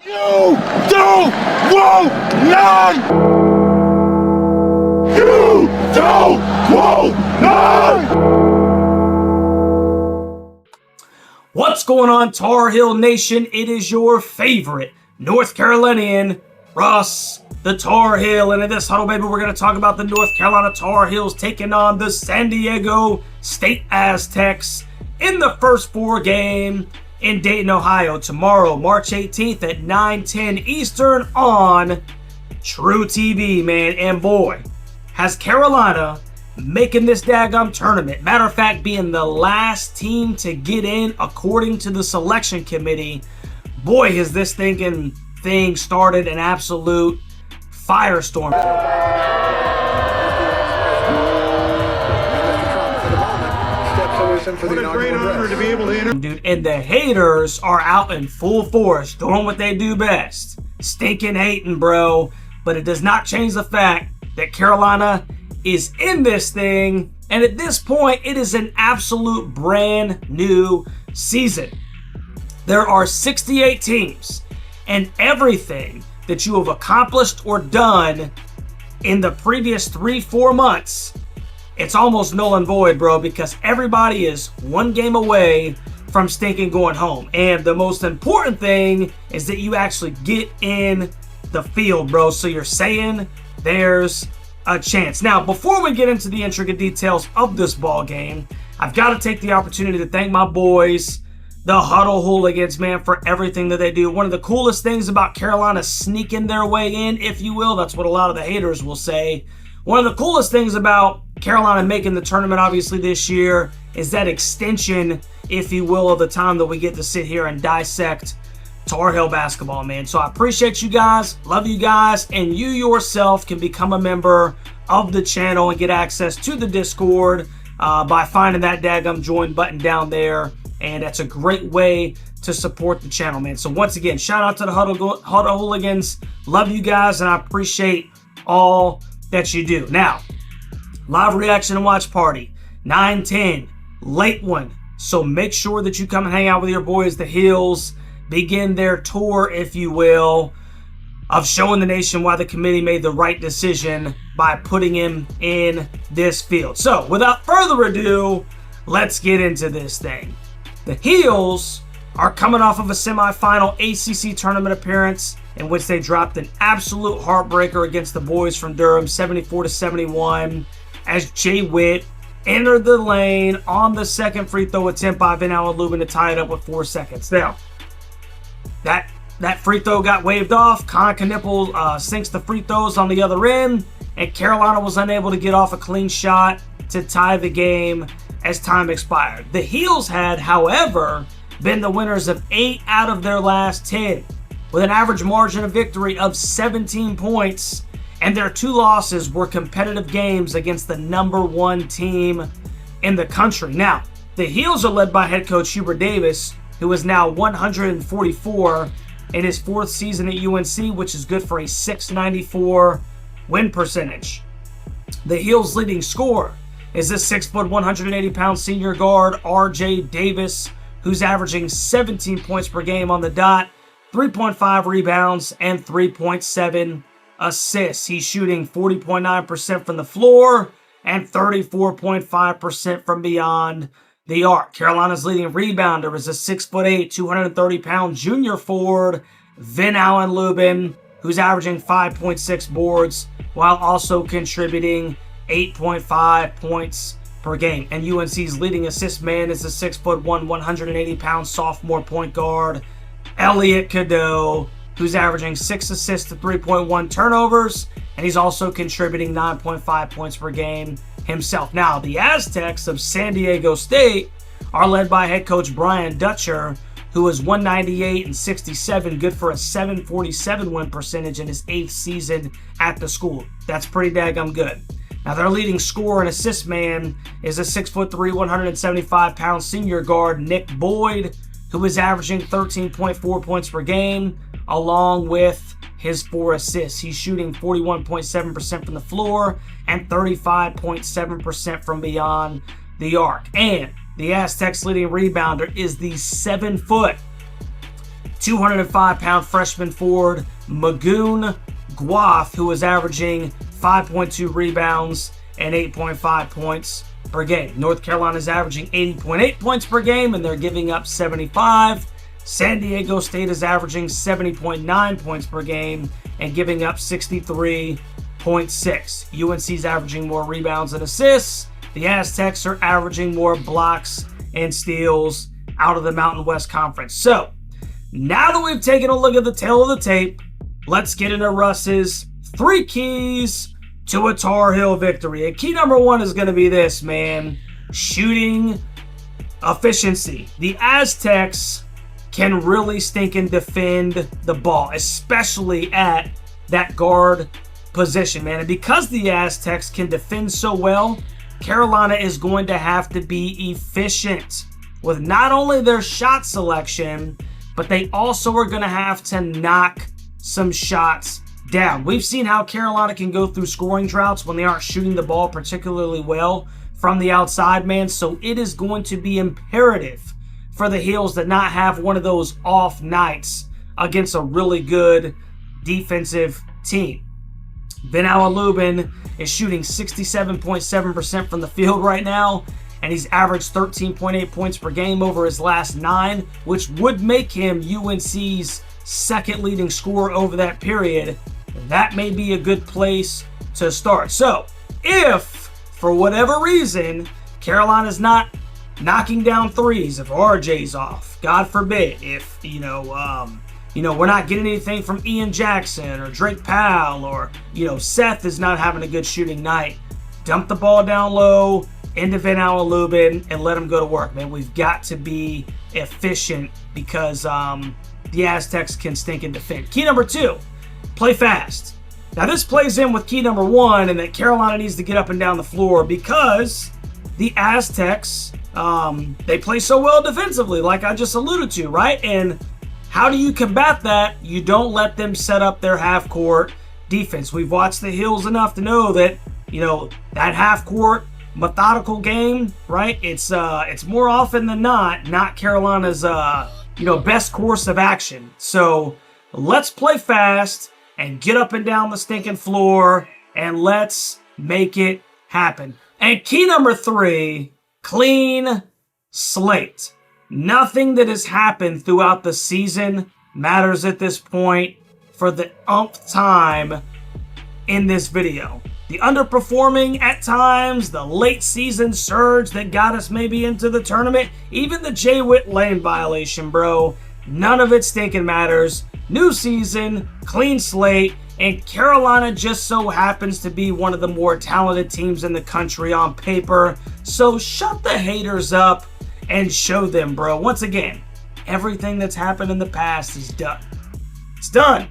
You don't want none! You don't want none! What's going on, Tar Heel Nation? It is your favorite North Carolinian, Russ, the Tar Heel. And in this huddle, baby, we're going to talk about the North Carolina Tar Heels taking on the San Diego State Aztecs in the first 4 game in Dayton, Ohio, tomorrow, March 18th at 9:10 Eastern on True TV, man. And boy, has Carolina making this daggum tournament. Matter of fact, being the last team to get in according to the selection committee. Boy, has this thing started an absolute firestorm. What a great honor to be able to Dude, and the haters are out in full force, doing what they do best. Stinking hating, bro. But it does not change the fact that Carolina is in this thing. And at this point, it is an absolute brand new season. There are 68 teams, and everything that you have accomplished or done in the previous 3-4 months, it's almost null and void, bro, because everybody is 1 game away from stinking going home. And the most important thing is that you actually get in the field, bro. So you're saying there's a chance. Now, before we get into the intricate details of this ball game, I've got to take the opportunity to thank my boys, the Huddle Hooligans, man, for everything that they do. One of the coolest things about Carolina sneaking their way in, if you will, that's what a lot of the haters will say. One of the coolest things about Carolina making the tournament, obviously, this year is that extension, if you will, of the time that we get to sit here and dissect Tar Heel basketball, man. So I appreciate you guys, love you guys, and you yourself can become a member of the channel and get access to the Discord by finding that daggum join button down there. And that's a great way to support the channel, man. So once again, shout out to the Huddle Hooligans. Love you guys, and I appreciate all that you do. Now, live reaction and watch party, 9:10, late one. So make sure that you come and hang out with your boys, the Heels, begin their tour, if you will, of showing the nation why the committee made the right decision by putting him in this field. So without further ado, let's get into this thing. The Heels are coming off of a semifinal ACC tournament appearance in which they dropped an absolute heartbreaker against the boys from Durham, 74-71, as Jay Witt entered the lane on the second free throw attempt by Van Allen Lubin to tie it up with 4 seconds. Now, that free throw got waved off. Con Knipple sinks the free throws on the other end, and Carolina was unable to get off a clean shot to tie the game as time expired. The Heels had, however, been the winners of 8 out of their last 10, with an average margin of victory of 17 points, and their 2 losses were competitive games against the #1 team in the country. Now, the Heels are led by head coach Hubert Davis, who is now 144 in his 4th season at UNC, which is good for a .694 win percentage. The Heels' leading scorer is this 6', 180-pound senior guard, RJ Davis, who's averaging 17 points per game on the dot, 3.5 rebounds, and 3.7 assists. He's shooting 40.9% from the floor and 34.5% from beyond the arc. Carolina's leading rebounder is a 6'8", 230-pound junior forward, Van Allen Lubin, who's averaging 5.6 boards while also contributing 8.5 points per game. And UNC's leading assist man is a 6'1", 180-pound sophomore point guard, Elliot Cadeau, who's averaging 6 assists to 3.1 turnovers, and he's also contributing 9.5 points per game himself. Now, the Aztecs of San Diego State are led by head coach Brian Dutcher, who is 198-67, good for a .747 win percentage in his 8th season at the school. That's pretty daggum good. Now, their leading scorer and assist man is a 6'3", 175-pound senior guard, Nick Boyd, who is averaging 13.4 points per game, along with his 4 assists. He's shooting 41.7% from the floor and 35.7% from beyond the arc. And the Aztecs' leading rebounder is the 7', 205-pound freshman forward Magoon Guaf, who is averaging 5.2 rebounds and 8.5 points per game. North Carolina is averaging 80.8 points per game, and they're giving up 75. San Diego State is averaging 70.9 points per game and giving up 63.6. UNC is averaging more rebounds and assists. The Aztecs are averaging more blocks and steals out of the Mountain West Conference. So, now that we've taken a look at the tail of the tape, let's get into Russ's 3 keys to a Tar Heel victory. And key number 1 is going to be this, man. Shooting efficiency. The Aztecs can really stinking defend the ball, especially at that guard position, man. And because the Aztecs can defend so well, Carolina is going to have to be efficient with not only their shot selection, but they also are going to have to knock some shots down. We've seen how Carolina can go through scoring droughts when they aren't shooting the ball particularly well from the outside, man. So it is going to be imperative for the Heels to not have one of those off nights against a really good defensive team. Benau Lubin is shooting 67.7% from the field right now, and he's averaged 13.8 points per game over his last 9, which would make him UNC's second leading scorer over that period. That may be a good place to start. So, if, for whatever reason, Carolina's not knocking down threes, if RJ's off, God forbid, if, we're not getting anything from Ian Jackson or Drake Powell, or, Seth is not having a good shooting night, dump the ball down low into Benau Lubin and let him go to work, man. We've got to be efficient because the Aztecs can stink and defend. Key number 2, play fast. Now, this plays in with key number 1, and that Carolina needs to get up and down the floor because the Aztecs, they play so well defensively, like I just alluded to, right? And how do you combat that? You don't let them set up their half-court defense. We've watched the Heels enough to know that, that half-court methodical game, right? It's more often than not Carolina's, best course of action. So let's play fast and get up and down the stinking floor, and let's make it happen. And key number 3, clean slate. Nothing that has happened throughout the season matters at this point for the umpth time in this video. The underperforming at times, the late season surge that got us maybe into the tournament, even the Jay Witt lane violation, bro. None of it stinking matters. New season, clean slate, and Carolina just so happens to be one of the more talented teams in the country on paper. So shut the haters up and show them, bro. Once again, everything that's happened in the past is done. It's done.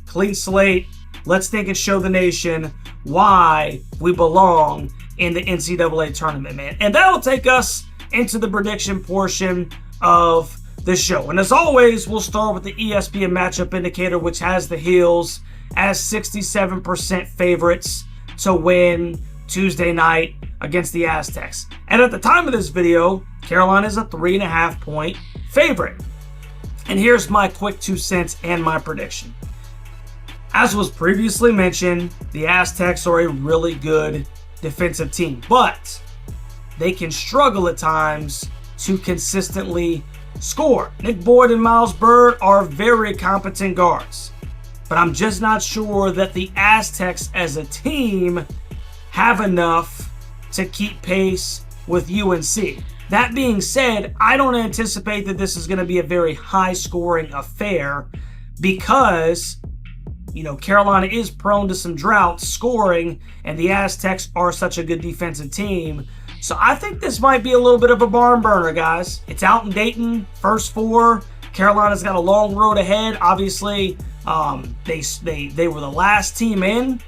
Clean slate. Let's think and show the nation why we belong in the NCAA tournament, man. And that'll take us into the prediction portion of the show. And as always, we'll start with the ESPN matchup indicator, which has the Heels as 67% favorites to win Tuesday night against the Aztecs. And at the time of this video, Carolina is a 3.5 point favorite. And here's my quick 2 cents and my prediction. As was previously mentioned, the Aztecs are a really good defensive team, but they can struggle at times to consistently score. Nick Boyd and Miles Byrd are very competent guards, but I'm just not sure that the Aztecs as a team have enough to keep pace with UNC. That being said, I don't anticipate that this is going to be a very high-scoring affair because, Carolina is prone to some drought scoring, and the Aztecs are such a good defensive team. So I think this might be a little bit of a barn burner, guys. It's out in Dayton, first 4. Carolina's got a long road ahead. Obviously, they were the last team in,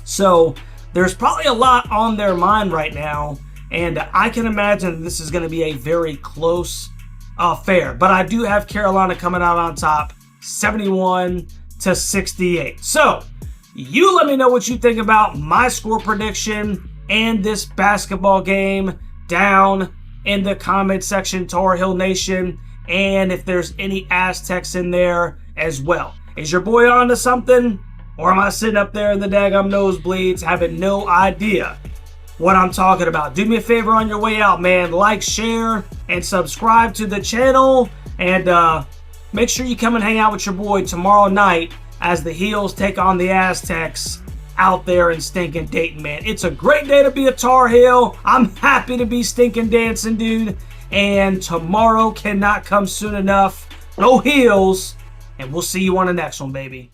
so there's probably a lot on their mind right now, and I can imagine this is going to be a very close affair. But I do have Carolina coming out on top, 71-68. So you let me know what you think about my score prediction and this basketball game down in the comment section, Tar Heel Nation. and if there's any Aztecs in there as well. Is your boy onto something? Or am I sitting up there in the daggum nosebleeds having no idea what I'm talking about? Do me a favor on your way out, man. Like, share, and subscribe to the channel. And make sure you come and hang out with your boy tomorrow night as the Heels take on the Aztecs out there in stinking Dayton, man. It's a great day to be a Tar Heel. I'm happy to be stinking dancing, dude. And tomorrow cannot come soon enough. Go Heels. And we'll see you on the next one, baby.